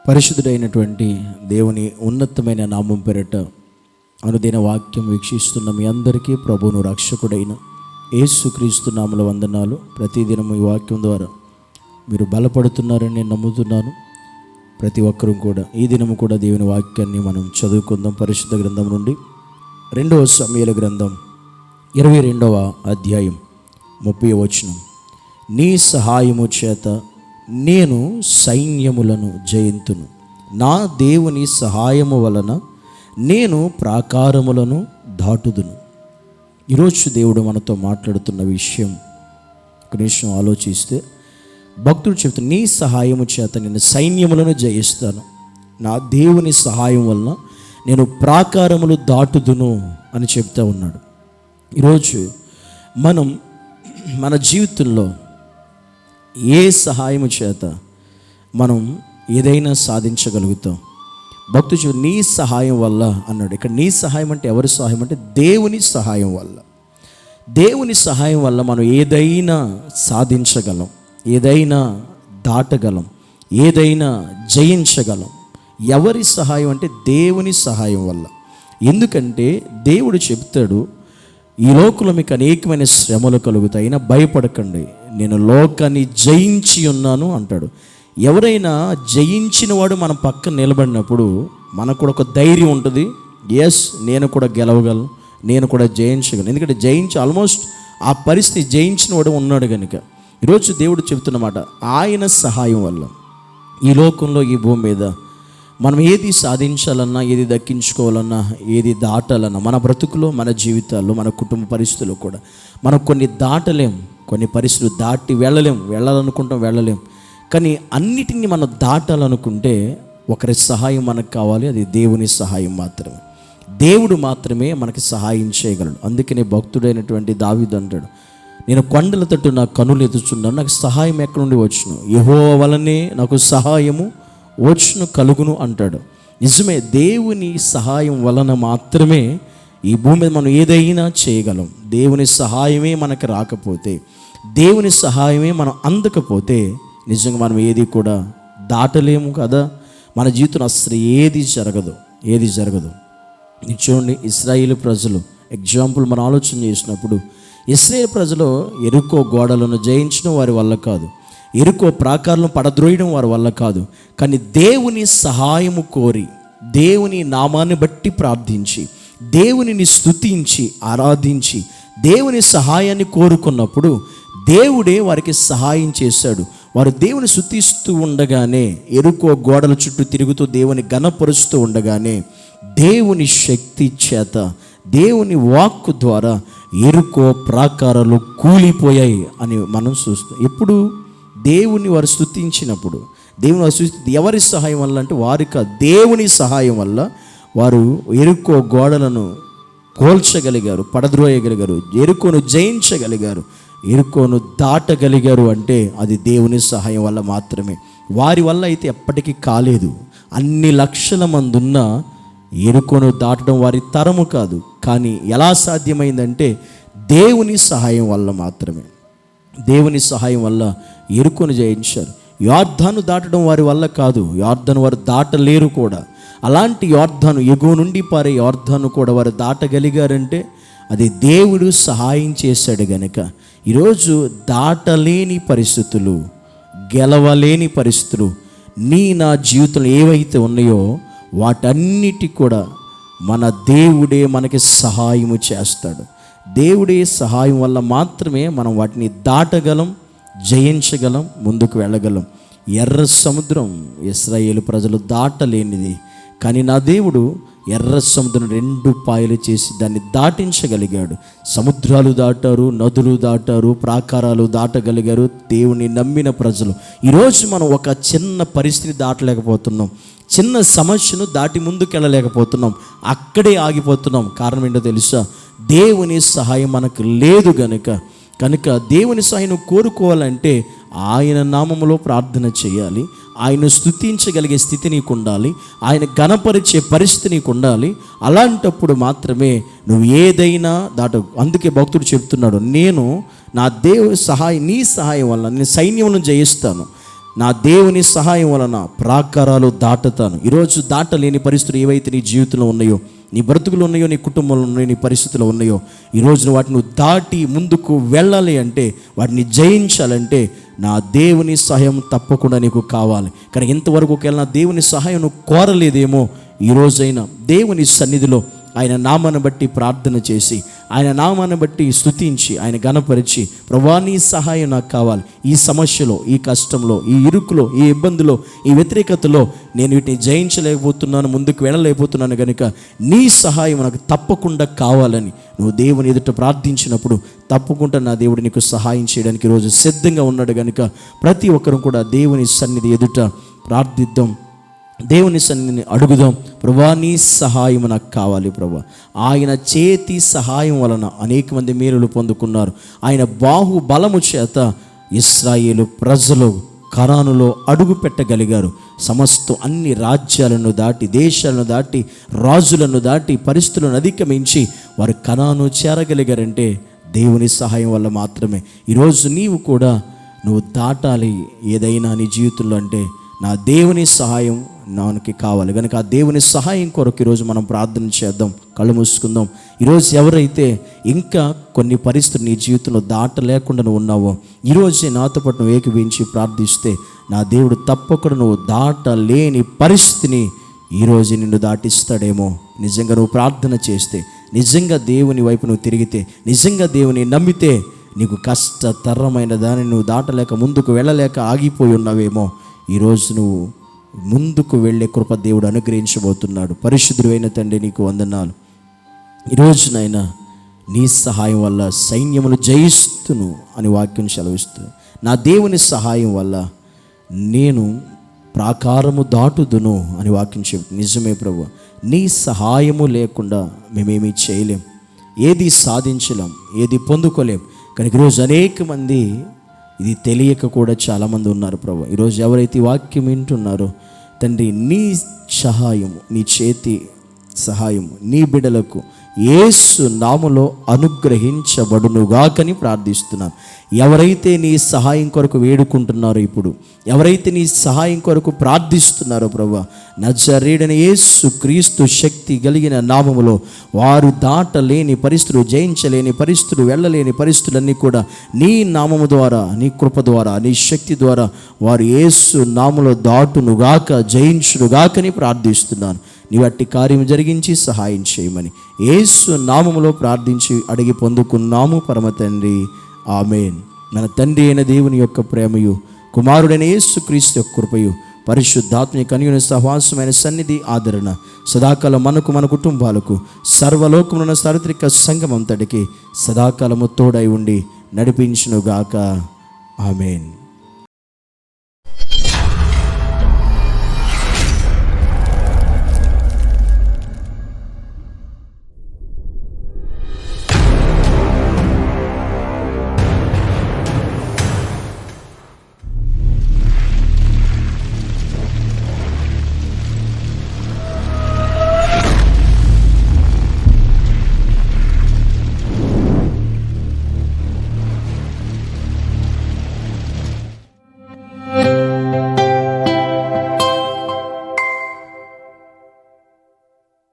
పరిశుద్ధుడైనటువంటి దేవుని ఉన్నతమైన నామం పేరిట అనుదిన వాక్యం వీక్షిస్తున్న మీ అందరికీ ప్రభువును రక్షకుడైన యేసుక్రీస్తు నామములో వందనాలు. ప్రతిదినం ఈ వాక్యం ద్వారా మీరు బలపడుతున్నారని నేను నమ్ముతున్నాను. ప్రతి ఒక్కరూ కూడా ఈ దినము కూడా దేవుని వాక్యాన్ని మనం చదువుకుందాం. పరిశుద్ధ గ్రంథం నుండి 2వ సమూయేలు గ్రంథం 22వ అధ్యాయం 30వ వచనం. నీ సహాయము చేత నేను సైన్యములను జయింతును, నా దేవుని సహాయము వలన నేను ప్రాకారములను దాటుదును. ఈరోజు దేవుడు మనతో మాట్లాడుతున్న విషయం ఒక నిమిషం ఆలోచిస్తే భక్తుడు చెప్తాను, నీ సహాయము చేత నేను సైన్యములను జయిస్తాను, నా దేవుని సహాయం వలన నేను ప్రాకారములు దాటుదును అని చెప్తా ఉన్నాడు. ఈరోజు మనం మన జీవితంలో ఏ సహాయము చేత మనం ఏదైనా సాధించగలుగుతాం? భక్తుడు నీ సహాయం వల్ల అన్నాడు. ఇక్కడ నీ సహాయం అంటే ఎవరి సహాయం అంటే దేవుని సహాయం వల్ల. దేవుని సహాయం వల్ల మనం ఏదైనా సాధించగలం, ఏదైనా దాటగలం, ఏదైనా జయించగలం. ఎవరి సహాయం అంటే దేవుని సహాయం వల్ల. ఎందుకంటే దేవుడు చెప్తాడు, ఈ లోకంలో మీకు అనేకమైన శ్రమలు కలుగుతాయి, అయినా భయపడకండి, నేను లోకాన్ని జయించి ఉన్నాను అంటాడు. ఎవరైనా జయించిన వాడు మన పక్కన నిలబడినప్పుడు మనకు కూడా ఒక ధైర్యం ఉంటుంది. ఎస్, నేను కూడా గెలవగలను, నేను కూడా జయించగలను. ఎందుకంటే ఆల్మోస్ట్ ఆ పరిస్థితి జయించిన వాడు ఉన్నాడు కనుక. ఈరోజు దేవుడు చెబుతున్నమాట, ఆయన సహాయం వల్ల ఈ లోకంలో, ఈ భూమి మీద మనం ఏది సాధించాలన్నా, ఏది దక్కించుకోవాలన్నా, ఏది దాటాలన్నా, మన బ్రతుకులో, మన జీవితాల్లో, మన కుటుంబ పరిస్థితుల్లో కూడా మనం కొన్ని దాటలేం, కొన్ని పరిస్థితులు దాటి వెళ్ళాలనుకుంటాం, వెళ్ళలేం. కానీ అన్నిటినీ మనం దాటాలనుకుంటే ఒకరి సహాయం మనకు కావాలి, అది దేవుని సహాయం మాత్రమే. దేవుడు మాత్రమే మనకి సహాయం చేయగలడు. అందుకనే భక్తుడైనటువంటి దావీదు అంటాడు, నేను కొండల తట్టు నా కనులు ఎదుచున్నాను, నాకు సహాయం ఎక్కడి నుండి వచ్చును, యెహోవా వలనే నాకు సహాయము వచ్చును కలుగును అంటాడు. నిజమే, దేవుని సహాయం వలన మాత్రమే ఈ భూమి మీద మనం ఏదైనా చేయగలం. దేవుని సహాయమే మనకు రాకపోతే, దేవుని సహాయమే మనం అందకపోతే నిజంగా మనం ఏది కూడా దాటలేము కదా. మన జీవితంలో అసలు ఏది జరగదు. చూడండి, ఇశ్రాయేలు ప్రజలు ఎగ్జాంపుల్ మనం ఆలోచన చేసినప్పుడు, ఇశ్రాయేలు ప్రజలు యెరికో గోడలను జయించడం వారి వల్ల కాదు, యెరికో ప్రాకారాలను పడద్రోయడం వారి వల్ల కాదు. కానీ దేవుని సహాయము కోరి, దేవుని నామాన్ని బట్టి ప్రార్థించి, దేవునిని స్తుతించి ఆరాధించి, దేవుని సహాయాన్ని కోరుకున్నప్పుడు దేవుడే వారికి సహాయం చేశాడు. వారు దేవుని స్తుతిస్తూ ఉండగానే, యెరికో గోడల చుట్టూ తిరుగుతూ దేవుని ఘనపరుస్తూ ఉండగానే, దేవుని శక్తి చేత, దేవుని వాక్కు ద్వారా యెరికో ప్రాకారాలు కూలిపోయాయి అని మనం చూస్తాం. ఎప్పుడు దేవుని వారు స్తుతించినప్పుడు, ఎవరి సహాయం వల్ల అంటే వారికి దేవుని సహాయం వల్ల వారు యెరికో గోడలను కోల్చగలిగారు, పడద్రోయగలిగారు, యెరికోను జయించగలిగారు, యెరికోను దాటగలిగారు. అంటే అది దేవుని సహాయం వల్ల మాత్రమే. వారి వల్ల అయితే ఎప్పటికీ కాలేదు. అన్ని లక్షల మంది ఉన్న యెరికోను దాటడం వారి తరము కాదు. కానీ ఎలా సాధ్యమైందంటే దేవుని సహాయం వల్ల మాత్రమే. దేవుని సహాయం వల్ల యెరికోను జయించారు. యొర్దాను దాటడం వారి వల్ల కాదు, యొర్దాను వారు దాటలేరు కూడా. అలాంటి యొర్దాను, ఎగువ నుండి పారే యొర్దాను కూడా వారు దాటగలిగారంటే అది దేవుడు సహాయం చేశాడు గనుక. ఈరోజు దాటలేని పరిస్థితులు, గెలవలేని పరిస్థితులు నా జీవితంలో ఏవైతే ఉన్నాయో వాటన్నిటి కూడా మన దేవుడే మనకి సహాయము చేస్తాడు. దేవుడే సహాయం వల్ల మాత్రమే మనం వాటిని దాటగలం, జయించగలం, ముందుకు వెళ్ళగలం. ఎర్ర సముద్రం ఇశ్రాయేలు ప్రజలు దాటలేనిది, కానీ నా దేవుడు ఎర్ర సముద్రం 2 పాయలు చేసి దాన్ని దాటించగలిగాడు. సముద్రాలు దాటారు, నదులు దాటారు, ప్రాకారాలు దాటగలిగారు దేవుని నమ్మిన ప్రజలు. ఈరోజు మనం ఒక చిన్న పరిస్థితి దాటలేకపోతున్నాం, చిన్న సమస్యను దాటి ముందుకెళ్ళలేకపోతున్నాం, అక్కడే ఆగిపోతున్నాం. కారణం ఏంటో తెలుసా? దేవుని సహాయం మనకు లేదు కనుక దేవుని సహాయం కోరుకోవాలంటే ఆయన నామములో ప్రార్థన చేయాలి, ఆయన స్తుతించగలిగే స్థితి నీకు ఉండాలి, ఆయన ఘనపరిచే పరిస్థితి నీకు ఉండాలి. అలాంటప్పుడు మాత్రమే నువ్వు ఏదైనా అందుకే భక్తుడు చెప్తున్నాడు, నేను నా దేవుని సహాయం, నీ సహాయం వల్ల నేను సైన్యమును జయిస్తాను, నా దేవుని సహాయం వలన ప్రాకారాలు దాటుతాను. ఈరోజు దాటలేని పరిస్థితులు ఏవైతే నీ జీవితంలో ఉన్నాయో, నీ బ్రతుకులు ఉన్నాయో, నీ కుటుంబంలో ఉన్నాయో, నీ పరిస్థితులు ఉన్నాయో, ఈరోజు వాటిని దాటి ముందుకు వెళ్ళాలి అంటే, వాటిని జయించాలంటే నా దేవుని సహాయం తప్పకుండా నీకు కావాలి. కానీ ఇంతవరకు ఒకవేళ దేవుని సహాయం నువ్వు కోరలేదేమో, ఈరోజైనా దేవుని సన్నిధిలో ఆయన నామాన్ని బట్టి ప్రార్థన చేసి, ఆయన నామాన్ని బట్టి స్తుతించి, ఆయన ఘనపరిచి, ప్రభువా నీ సహాయం నాకు కావాలి, ఈ సమస్యలో, ఈ కష్టంలో, ఈ ఇరుకులో, ఈ ఇబ్బందులో, ఈ వ్యతిరేకతలో నేను వీటిని జయించలేకపోతున్నాను, ముందుకు వెళ్ళలేకపోతున్నాను కనుక నీ సహాయం నాకు తప్పకుండా కావాలని నువ్వు దేవుని ఎదుట ప్రార్థించినప్పుడు తప్పకుండా నా దేవుడు నీకు సహాయం చేయడానికి ఈరోజు సిద్ధంగా ఉన్నాడు కనుక ప్రతి ఒక్కరూ కూడా దేవుని సన్నిధి ఎదుట ప్రార్థిద్దాం, దేవుని సన్నిధిని అడుగుదాం. ప్రభువా నీ సహాయం నాకు కావాలి ప్రభువా. ఆయన చేతి సహాయం వలన అనేక మంది మేలులు పొందుకున్నారు. ఆయన బాహుబలము చేత ఇశ్రాయేలు ప్రజలు కనానులో అడుగు పెట్టగలిగారు. సమస్తం అన్ని రాజ్యాలను దాటి, దేశాలను దాటి, రాజులను దాటి, పరిస్థితులను అధిగమించి వారు కనాను చేరగలిగారంటే దేవుని సహాయం వల్ల మాత్రమే. ఈరోజు నీవు కూడా నువ్వు దాటాలి ఏదైనా నీ జీవితంలో అంటే నా దేవుని సహాయం నాకు కావాలి కనుక ఆ దేవుని సహాయం కొరకు ఈరోజు మనం ప్రార్థన చేద్దాం. కళ్ళు మూసుకుందాం. ఈరోజు ఎవరైతే ఇంకా కొన్ని పరిస్థితులు నీ జీవితంలో దాటలేకుండా నువ్వు ఉన్నావో, ఈరోజే నాతో పాటు నువ్వు ఏకీభవించి ప్రార్థిస్తే నా దేవుడు తప్పకుండా నువ్వు దాటలేని పరిస్థితిని ఈరోజు నిన్ను దాటిస్తాడేమో. నిజంగా నువ్వు ప్రార్థన చేస్తే, నిజంగా దేవుని వైపు నువ్వు తిరిగితే, నిజంగా దేవుని నమ్మితే నీకు కష్టతరమైన దాన్ని నువ్వు దాటలేక, ముందుకు వెళ్ళలేక ఆగిపోయి ఉన్నావేమో, ఈరోజు నువ్వు ముందుకు వెళ్ళే కృప దేవుడు అనుగ్రహించబోతున్నాడు. పరిశుద్ధుడైన తండ్రి నీకు వందనాలు. ఈరోజునైనా నీ సహాయం వల్ల సైన్యమును జయిస్తును అని వాక్యం సెలవిస్తూ, నా దేవుని సహాయం వల్ల నేను ప్రాకారము దాటుదును అని వాక్యం చెబుతుంది. నిజమే ప్రభు, నీ సహాయము లేకుండా మేమేమీ చేయలేం, ఏది సాధించలేం, ఏది పొందుకోలేం. కానీ ఈరోజు అనేక మంది ఇది తెలియక కూడా చాలామంది ఉన్నారు ప్రభు. ఈరోజు ఎవరైతే వాక్యం వింటున్నారో తండ్రి, నీ సహాయము, నీ చేతి సహాయము నీ బిడ్డలకు యేసు నామములో అనుగ్రహించబడునుగాకని ప్రార్థిస్తున్నాను. ఎవరైతే నీ సహాయం కొరకు వేడుకుంటున్నారో, ఇప్పుడు ఎవరైతే నీ సహాయం కొరకు ప్రార్థిస్తున్నారో ప్రభువా, నజరేయుడైన యేసు క్రీస్తు శక్తి కలిగిన నామములో వారు దాటలేని పరిస్థితులు, జయించలేని పరిస్థితులు, వెళ్ళలేని పరిస్థితులన్నీ కూడా నీ నామము ద్వారా, నీ కృప ద్వారా, నీ శక్తి ద్వారా వారు యేసు నామములో దాటునుగాక, జయించునుగాకని ప్రార్థిస్తున్నాను. నీ వట్టి కార్యం జరిగించి సహాయం చేయమని యేసు నామములో ప్రార్థించి అడిగి పొందుకున్నాము పరమ తండ్రి, ఆమేన్. మన తండ్రి అయిన దేవుని యొక్క ప్రేమయు, కుమారుడైన యేసు క్రీస్తు యొక్క కృపయు, పరిశుద్ధాత్మ కన్యుని సహవాసమైన సన్నిధి, ఆదరణ సదాకాలం మనకు, మన కుటుంబాలకు, సర్వలోకమున సార్వత్రిక సంఘం అంతటికి సదాకాలము తోడై ఉండి నడిపించునుగాక. ఆమేన్.